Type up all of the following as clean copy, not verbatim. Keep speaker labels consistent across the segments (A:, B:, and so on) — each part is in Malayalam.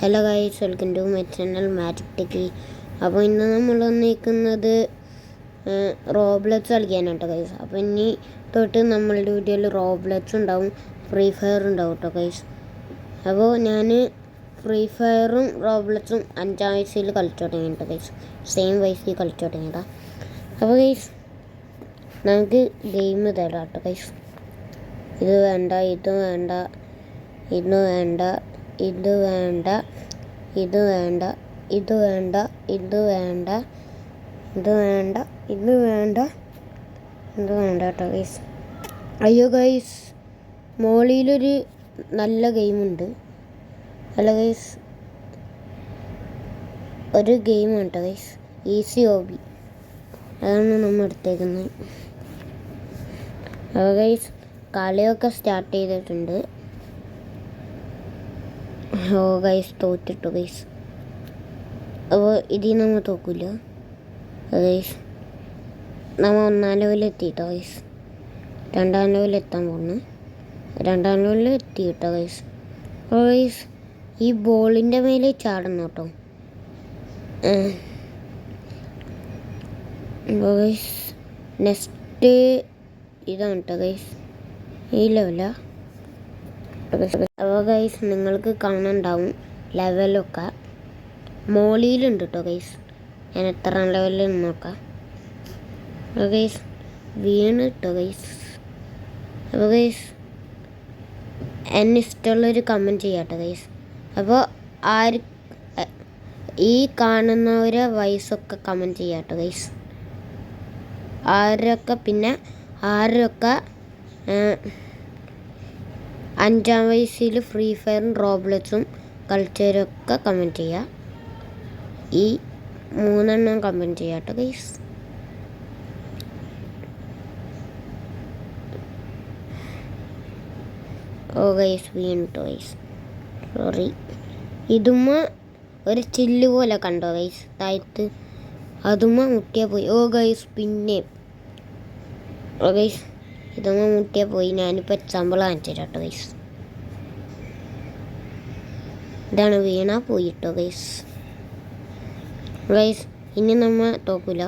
A: Hello guys, welcome to my channel magic techie. അപ്പോൾ ഇന്ന് നമ്മൾ വന്നിരിക്കുന്നത് റോബ്ലറ്റ്സ് കളിക്കാനാട്ടോ ഗൈസ്. അപ്പോൾ ഇനി തൊട്ട് നമ്മളുടെ വീഡിയോയിൽ റോബ്ലറ്റ്സ് ഉണ്ടാവും, ഫ്രീ ഫയർ ഉണ്ടാവും കേട്ടോ ഗൈസ്. അപ്പോൾ ഞാൻ ഫ്രീ ഫയറും റോബ്ലറ്റ്സും 5-ാം വയസ്സിൽ കളിച്ചു തുടങ്ങിയിട്ടോ ഗൈസ്. സെയിം വയസ്സിൽ കളിച്ചു തുടങ്ങിയതാ. അപ്പോൾ ഗൈസ് നമുക്ക് ഗെയിം തരാം കേട്ടോ ഗൈസ്. ഇത് വേണ്ട, ഇത് വേണ്ട, ഇത് വേണ്ട, ഇത് വേണ്ട, ഇത് വേണ്ട, ഇത് വേണ്ട, ഇത് വേണ്ട, ഇത് വേണ്ട, ഇത് വേണ്ട, ഇത് വേണ്ട കേട്ടോ ഗൈസ്. അയ്യോ ഗൈസ്, മോളിയിലൊരു നല്ല ഗെയിമുണ്ട്. അല്ല ഗൈസ്, ഒരു ഗെയിം കേട്ടോ ഗൈസ്, ഈസി ഹോബി, അതാണ് നമ്മൾ എടുത്തേക്കുന്നത്. അപ്പോൾ ഗൈസ് കളിയൊക്കെ സ്റ്റാർട്ട് ചെയ്തിട്ടുണ്ട്. ഓ ഗൈസ്, തോറ്റിട്ടു ഗൈസ്. അപ്പോൾ ഇതിൽ നമ്മൾ തോക്കില്ല ഗൈസ്. നമ്മൾ 1-ാം ലെവലെത്തിയിട്ടോ ഗൈസ്. 2-ാം ലെവലെത്താൻ പോകുന്നു. 2-ാം ലെവലിൽ എത്തി കേട്ടോ ഗൈസ്. അപ്പോൾ ഗൈസ് ഈ ബോളിൻ്റെ മേലെ ചാടണം കേട്ടോ. അപ്പോൾ ഗൈസ് നെക്സ്റ്റ് ഇതാണ് കേട്ടോ ഗൈസ്, ഈ ലെവലാ. അപ്പോൾ ഗൈസ് നിങ്ങൾക്ക് കാണാനുണ്ടാവും ലെവലൊക്കെ മോളിയിലുണ്ട് കേട്ടോ ഗൈസ്. ഞാൻ എത്ര ലെവലിൽ നോക്കാം. അപ്പോൾ ഗൈസ് വീണ് കേട്ടോ ഗൈസ്. അപ്പോൾ ഗൈസ് എന്നെ ഇഷ്ടമുള്ളൊരു കമൻറ്റ് ചെയ്യാം കേട്ടോ ഗൈസ്. അപ്പോൾ ഈ കാണുന്നവരെ വയസ്സൊക്കെ കമൻറ്റ് ചെയ്യാം കേട്ടോ ഗൈസ്. പിന്നെ ആരൊക്കെ 5-ാം വയസ്സിൽ ഫ്രീ ഫയറും റോബ്ലറ്റ്സും കളിച്ചവരൊക്കെ കമൻറ്റ് ചെയ്യുക. ഈ 3 കമൻറ്റ് ചെയ്യാം കേട്ടോ ഗൈസ്. ഓ ഗൈസ് വീണിട്ടോ ഗൈസ്, സോറി. ഇതുമ്മ ഒരു ചില്ല് പോലെ കണ്ടോ ഗൈസ് താഴത്ത്, അതുമ്മ മുട്ടിയാൽ പോയി. ഓ ഗൈസ് പിന്നെ ഓ ഗൈസ് ഇതുമ്മ മുട്ടിയാൽ പോയി. ഞാനിപ്പോൾ എക്സാമ്പിൾ കാണിച്ചു തരാം കേട്ടോ ഗൈസ്. ഇതാണ് വീണാ പോയി കേട്ടോ ഗൈസ്. ഗൈസ് ഇനി നമ്മൾ തോക്കില്ല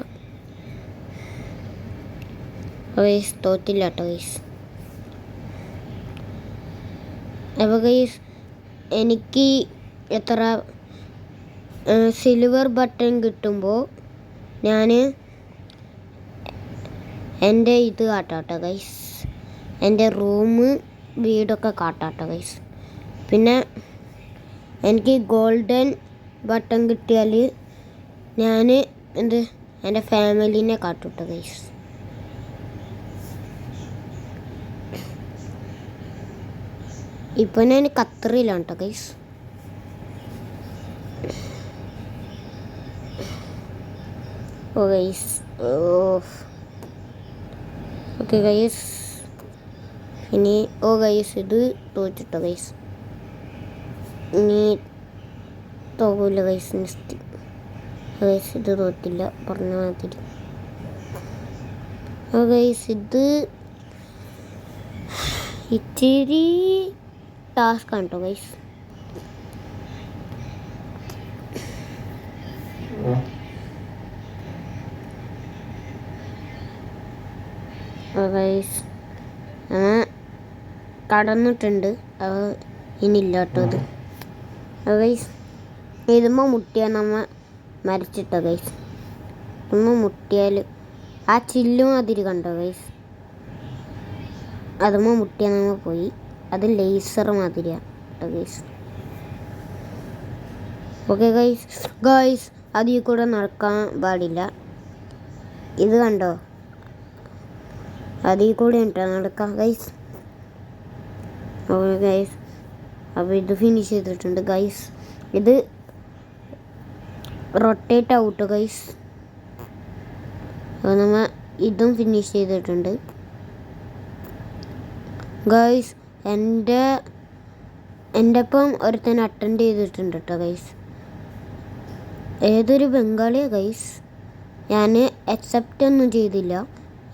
A: ഗൈസ്, തോറ്റില്ല കേട്ടോ ഗൈസ്. അപ്പോൾ ഗൈസ് എനിക്ക് എത്ര സിൽവർ ബട്ടൺ കിട്ടുമ്പോൾ ഞാൻ എൻ്റെ ഇത് കാട്ടാട്ടോ ഗൈസ്, എൻ്റെ റൂം വീടൊക്കെ കാട്ടാട്ടോ ഗൈസ്. പിന്നെ എനിക്ക് ഗോൾഡൻ ബട്ടൺ കിട്ടിയാൽ ഞാൻ എൻ്റെ ഫാമിലീനെ കാട്ടുട്ടോ ഗൈസ്. ഇപ്പോൾ ഞാൻ ഖത്തറിലാണ് കേട്ടോ ഗൈസ്. ഓ ഗൈസ്, ഓക്കെ ഗൈസ്. ഇനി ഓ ഗൈസ് ഇത് തോറ്റിട്ടോ ഗൈസ്. ഇനി തോക്കില്ല ഗൈസ്. നെക്സ്റ്റ് ഗൈസ് ഇത് തോറ്റില്ല പറഞ്ഞ മാതിരി. ഓ ഗൈസ് ഇത് ഇച്ചിരി ടാസ്ക് ആണ് കേട്ടോ ഗൈസ്. ഗൈസ് കടന്നിട്ടുണ്ട്. ഇനിയില്ല കേട്ടോ ഇത്. ഗൈസ് ഇതുമ്പോൾ മുട്ടിയാൽ നമ്മൾ മരിച്ചിട്ടോ ഗൈസ്. ഇതുമ്പോൾ മുട്ടിയാൽ ആ ചില്ല് മാതിരി കണ്ടോ ഗൈസ്, അതുമ്പോൾ മുട്ടിയാൽ നമ്മൾ പോയി. അത് ലേസർ മാതിരിയാണ് കേട്ടോ ഗൈസ്. Okay guys. ഗൈസ് അതിൽ കൂടെ നടക്കാൻ പാടില്ല. ഇത് കണ്ടോ, അതിൽ കൂടെ ഉണ്ടോ നടക്കാം ഗൈസ്. ഓക്കെ ഗൈസ്, അപ്പോൾ ഇത് ഫിനിഷ് ചെയ്തിട്ടുണ്ട് ഗൈസ്. ഇത് റൊട്ടേറ്റ് ഔട്ട് ഗൈസ്. അപ്പോൾ നമ്മൾ ഇതും ഫിനിഷ് ചെയ്തിട്ടുണ്ട് ഗൈസ്. എൻ്റെ ഒപ്പം ഒരുത്തൻ അറ്റൻഡ് ചെയ്തിട്ടുണ്ട് കേട്ടോ ഗൈസ്. ഏതൊരു ബംഗാളിയാണ് ഗൈസ്. ഞാൻ അക്സെപ്റ്റ് ഒന്നും ചെയ്തില്ല.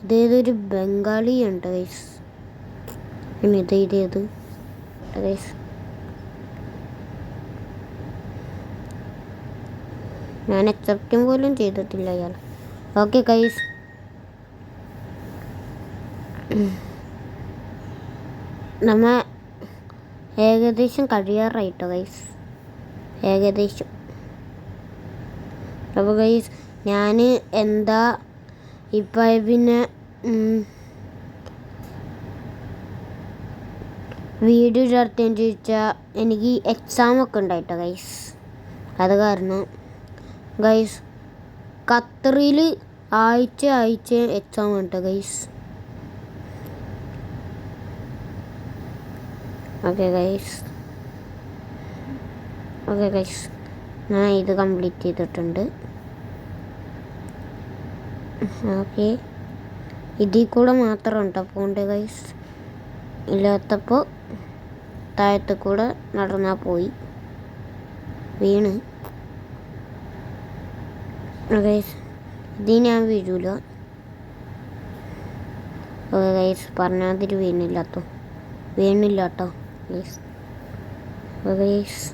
A: ഇതേതൊരു ബംഗാളിയാണ് ഗൈസ്. ഇതേത് ഗൈസ്. ഞാൻ അക്സെപ്റ്റും പോലും ചെയ്തിട്ടില്ല അയാൾ. ഓക്കെ ഗൈസ്, നമ്മ ഏകദേശം കഴിയാറായിട്ടോ ഗൈസ്, ഏകദേശം. അപ്പോൾ ഗൈസ് ഞാൻ എന്താ ഇപ്പം പിന്നെ വീഡിയോ ചേർത്തെന്ന് ചോദിച്ചാൽ എനിക്ക് എക്സാമൊക്കെ ഉണ്ടായിട്ടോ ഗൈസ്. അത് കാരണം ഗൈസ് ഖത്തറിൽ ആഴ്ച എക്സാം കേട്ടോ ഗൈസ്. ഓക്കെ ഗൈസ് ഞാൻ ഇത് കംപ്ലീറ്റ് ചെയ്തിട്ടുണ്ട്. ഓക്കെ, ഇതിൽ കൂടെ മാത്രം കേട്ടോ പോകണ്ടേ ഗൈസ്, ഇല്ലാത്തപ്പോൾ താഴത്ത് കൂടെ നടന്നാൽ പോയി വീണ്. ഗൈസ് ഇതിൽ ഞാൻ വീഴൂല. ഓക്കെ ഗൈസ്, പറഞ്ഞാതിരി വീണില്ല കേട്ടോ ഗൈസ്. ഗൈസ്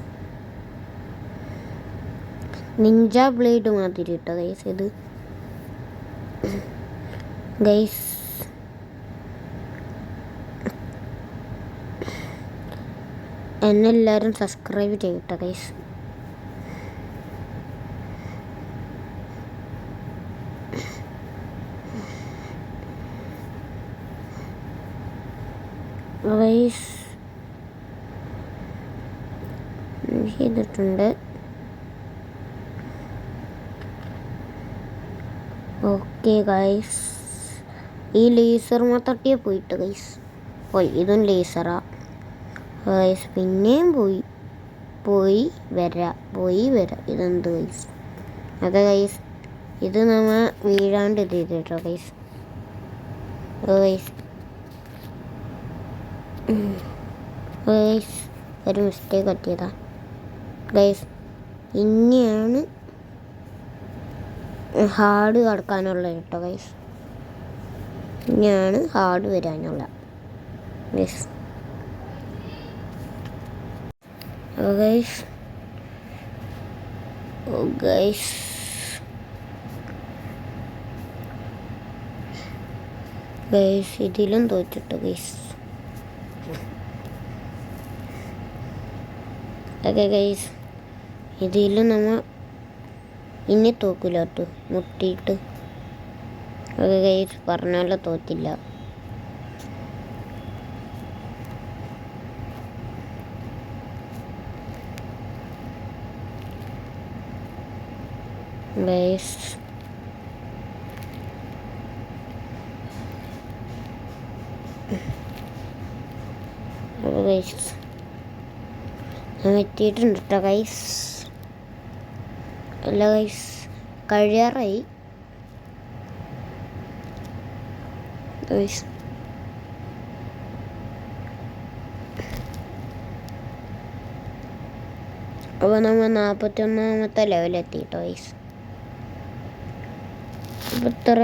A: നിഞ്ച ബ്ലേഡ് മാതിരി കേട്ടോ ഗൈസ് ഇത്. ഗൈസ് എന്നെ എല്ലാവരും സബ്സ്ക്രൈബ് ചെയ്യട്ടെ ഗൈസ്. ഗൈസ് ചെയ്തിട്ടുണ്ട്. ഓക്കെ ഗൈസ്, ഈ ലേസർമ തട്ടിയെ പോയിട്ട് ഗൈസ് പോയി. ഇതും ലേസറാ ഗൈസ്, പിന്നെയും പോയി വരാം. ഇതെന്ത് ഗൈസ്? അതെ ഗൈസ്, ഇത് നമ്മൾ വീഴാണ്ട് ഇത് ചെയ്തിട്ടോ ഗൈസ്. ഗൈസ് ഒരു മിസ്റ്റേക്ക് പറ്റിയതാ ഗൈസ്. ഇനിയാണ് ഹാർഡ് കടക്കാനുള്ള കേട്ടോ ഗൈസ്, ഇനിയാണ് ഹാർഡ് വരാനുള്ള ഗൈസ്. ഗൈസ് ഇതിലും തോറ്റിട്ടു ഗൈസ്. ഓക്കെ ഗൈസ്, ഇതിലും നമ്മൾ ഇനി തോക്കില്ല കേട്ടോ, മുട്ടിയിട്ട്. ഓക്കെ ഗൈസ്, പറഞ്ഞാലോ തോറ്റില്ല. ഗൈസ് ഞാൻ എത്തിയിട്ടുണ്ട് കേട്ടോ ഗൈസ്. അല്ല ഗൈസ്, കഴിയാറായി ഗൈസ്. അപ്പോൾ നമ്മൾ 41ാമത്തെ ലെവലെത്തിയിട്ടോ ഗൈസ്. അപ്പോൾ ഇത്ര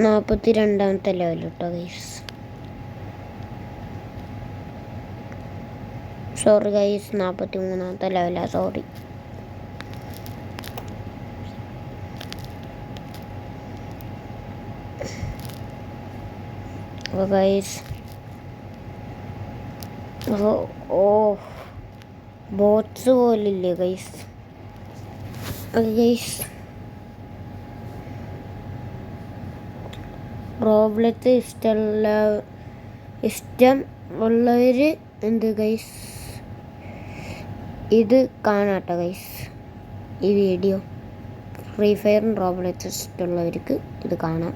A: 42ാമത്തെ ലെവൽ കേട്ടോ ഗൈസ്. സോറി ഗൈസ്, 43ാമത്തെ ലെവലാണ്, സോറി. അപ്പോൾ ഗൈസ് ബോട്ട്സ് പോലില്ലേ ഗൈസ്. ഗൈസ് റോബ്ലറ്റ് ഇഷ്ടം ഉള്ളവർ എന്ത് ഗൈസ് ഇത് കാണാട്ടോ ഗൈസ്. ഈ വീഡിയോ ഫ്രീ ഫയറും റോബ്ലറ്റ് ഇഷ്ടമുള്ളവർക്ക് ഇത് കാണാം,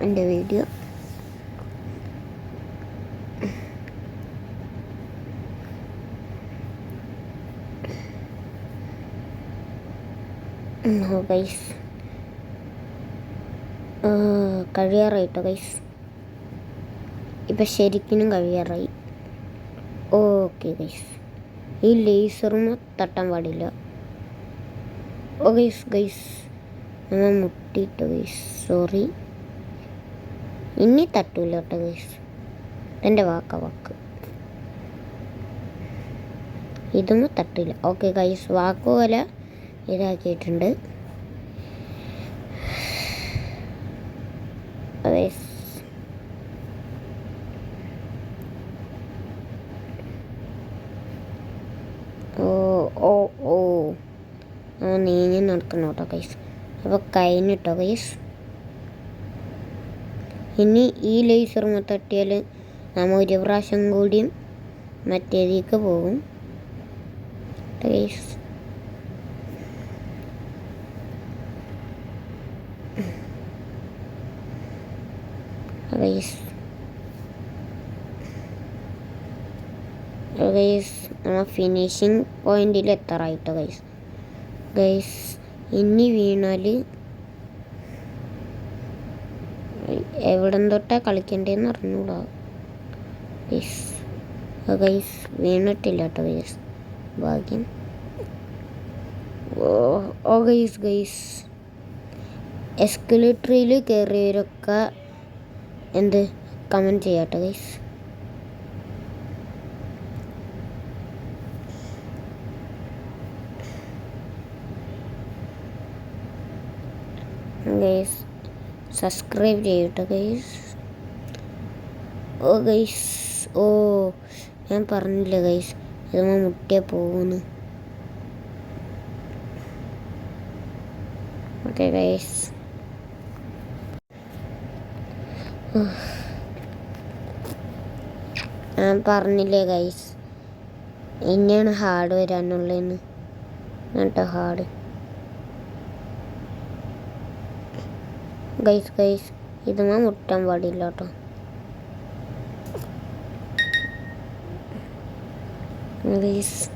A: എൻ്റെ വീഡിയോ. ഗൈസ് കഴിയാറായിട്ടോ ഗൈസ്, ഇപ്പം ശരിക്കും കഴിയാറായി. ഓക്കെ ഗൈസ്, ഈ ലേസറും തട്ടാൻ പാടില്ല. ഓ ഗൈസ് നമ്മൾ മുട്ടിട്ടോ ഗൈസ്, സോറി. ഇനി തട്ടൂല കേട്ടോ ഗൈസ്, എൻ്റെ വാക്ക്. ഇതും തട്ടില്ല. Okay guys, വാക്കുപോലെ ഇതാക്കിയിട്ടുണ്ട്. നീങ്ങി നടക്കണം കേട്ടോ ഗൈസ്. അപ്പോൾ കഴിഞ്ഞിട്ടോ ഗൈസ്. ഇനി ഈ ലേസർ തട്ടിയാൽ നമ്മൾ ഒരു പ്രാവശ്യം കൂടിയും മറ്റേതിലേക്ക് പോകും ഗൈസ്. ഗൈസ് നമ്മൾ ഫിനിഷിങ് പോയിന്റിൽ എത്താറായിട്ടോ ഗൈസ്. ഇനി വീണാൽ എവിടെ തൊട്ടാ കളിക്കണ്ടേന്ന് അറിഞ്ഞൂടാ ഗൈസ്. വീണിട്ടില്ല കേട്ടോ ഗൈസ്, ഭാഗ്യം. ഗൈസ് എസ്കലേറ്ററിൽ കയറിയവരൊക്കെ എന്ത് കമൻറ്റ് ചെയ്യാട്ടോ ഗൈസ്. സബ്സ്ക്രൈബ് ചെയ്യട്ടോ ഗൈസ്. ഞാൻ പറഞ്ഞില്ല ഗൈസ്, ഇത് മുട്ടിയാൽ പോകുന്നു. ഓക്കെ ഗൈസ്, ഞാൻ പറഞ്ഞില്ലേ ഗൈസ്, ഇനിയാണ് ഹാർഡ് വരാനുള്ളതെന്ന് കേട്ടോ. ഹാർഡ് ഗൈസ് ഇതുമാ മുട്ടാൻ പാടില്ല കേട്ടോ. ഗൈസ്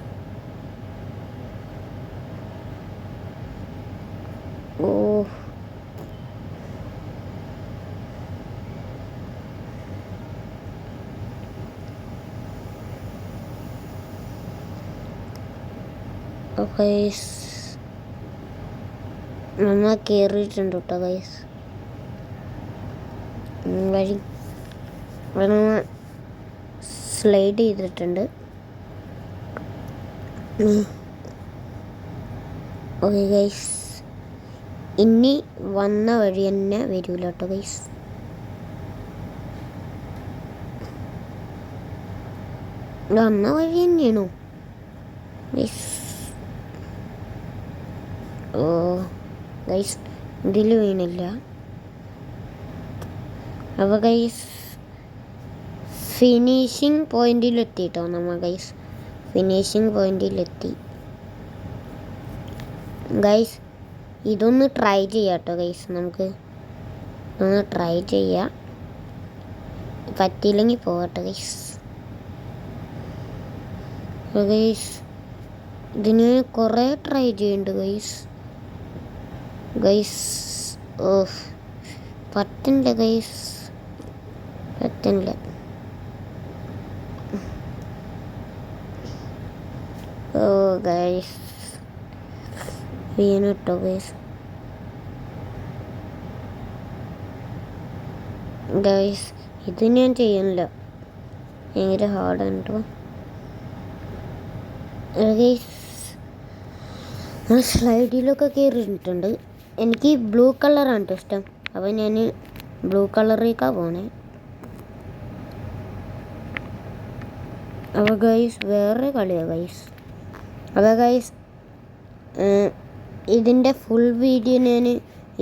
A: നമ്മ കയറിയിട്ടുണ്ട് കേട്ടോ ഗൈസ്. വഴി സ്ലൈഡ് ചെയ്തിട്ടുണ്ട്. ഓക്കെ ഗൈസ്, ഇനി വന്ന വഴി തന്നെ വരൂല കേട്ടോ ഗൈസ്. വന്ന വഴി തന്നെയാണോ ഗൈസ്? ഗൈസ് ഇതിൽ വീണില്ല. അപ്പോൾ ഗൈസ് ഫിനിഷിങ് പോയിന്റിലെത്തി കേട്ടോ നമ്മൾ ഗൈസ്. ഫിനിഷിങ് പോയിന്റിലെത്തി ഗൈസ്. ഇതൊന്ന് ട്രൈ ചെയ്യാം കേട്ടോ ഗൈസ്. നമുക്ക് ഒന്ന് ട്രൈ ചെയ്യാം, പറ്റിയില്ലെങ്കിൽ പോകട്ടെ ഗൈസ്. ഗൈസ് ഇതിന് കുറേ ട്രൈ ചെയ്യുന്നുണ്ട് ഗൈസ്. പറ്റില്ല ഗൈസ്, പറ്റില്ല. ഗൈസ് വീണ് കേട്ടോ ഗൈസ്. ഇത് ഞാൻ ചെയ്യുന്നില്ല, ഭയങ്കര ഹാർഡാണ് കേട്ടോ ഗൈസ്. സ്ലൈഡിലൊക്കെ കയറിയിട്ടുണ്ട്. എനിക്ക് ബ്ലൂ കളറാണ് കേട്ടോ ഇഷ്ടം, അപ്പോൾ ഞാൻ ബ്ലൂ കളറിലേക്കാണ് പോണേ. അപ്പോൾ ഗൈസ് വേറെ കളിയാണ് ഗൈസ്. അപ്പോൾ ഗൈസ് ഇതിൻ്റെ ഫുൾ വീഡിയോ ഞാൻ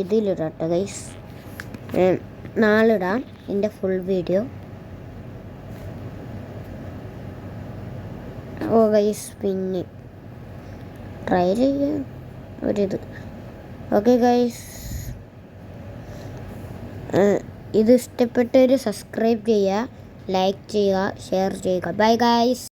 A: ഇതിലിടാം കേട്ടോ ഗൈസ്. നാളെ ഇടാം ഇതിൻ്റെ ഫുൾ വീഡിയോ. ഗൈസ് പിന്നെ ട്രൈ ചെയ്യാൻ ഒരിത്. ഓക്കെ ഗൈസ്, ഇത് ഇഷ്ടപ്പെട്ടവർ സബ്സ്ക്രൈബ് ചെയ്യുക, ലൈക്ക് ചെയ്യുക, ഷെയർ ചെയ്യുക. Bye guys.